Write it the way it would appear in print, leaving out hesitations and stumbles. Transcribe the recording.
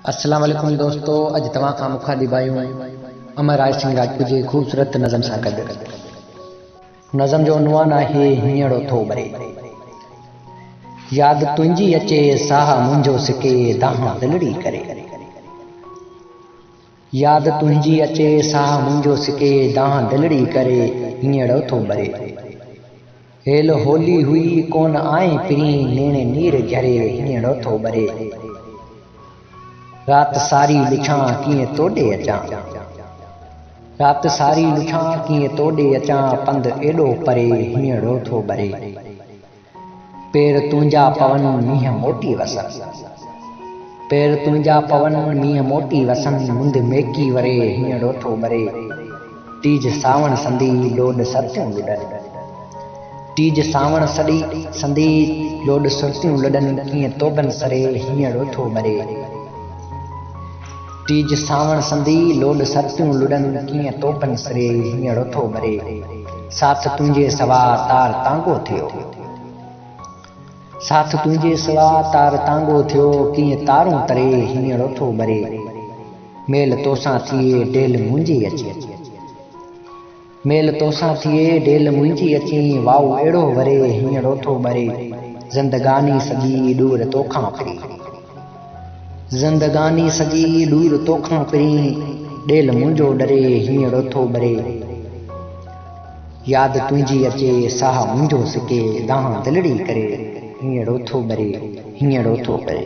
अस्सलाम वालेकुम दोस्तों, अज तव्हां खां मुखां दिबायूं अमर राज सिंह राजपूत जी खूबसूरत नज़म सां गॾु। नज़म जो उनवान आहे हींअर थो बरे। याद तुंहिंजी अचे साह मुंहिंजो सिके दाहां दिलड़ी करे। याद तुंहिंजी अचे साह मुंहिंजो सिके दाहां दिलड़ी करे, हींअर थो बरे। हेल होली हुई कोन आए पिरी नेणे नीर झरे, हींअर थो बरे। रात सारी लुछां कीअं तोड़े अचां, रात सारी लुछां कीअं तोड़े अचां, पंध एॾो परे हींअर थो बरे। पेर तुंहिंजा पवन मींहं मोटी वसन, पेर तुंहिंजा पवन मींहं मोटी वसन, मुंद मेकी वरे हींअर थो बरे। तीज सावण संदी लोड सतियूं लुॾनि, तीज सावण सड़ी संदी लोड सतियूं लुॾनि, कीअं तोबन सरे हींअर थो बरे। तीज सावण संदी लोड सतियूं लुॾनि, कीअं तोबन सरे हींअर थो बरे। साथ तुंहिंजे सवा तार तांगो थियो, साथ तुंहिंजे सवा तार तांगो थियो, कीअं तारूं तरे हींअर थो बरे। मेल तोसां थिए डेल मुंहिंजी अचे, मेल तोसां थिए डेल मुंहिंजी अची, वाऊ अहिड़ो वरे हींअर थो बरे। ज़िंदगानी सॼी ॾूर तोखां फिरी, ज़िंदगानी सॼी ॾूर तोखां फिरी, डेल मुंहिंजो डरे हींअर थो बरे। याद तुंहिंजी अचे साह मुंहिंजो सिके दाहां दिलड़ी करे, हींअर थो बरे, हींअर थो बरे।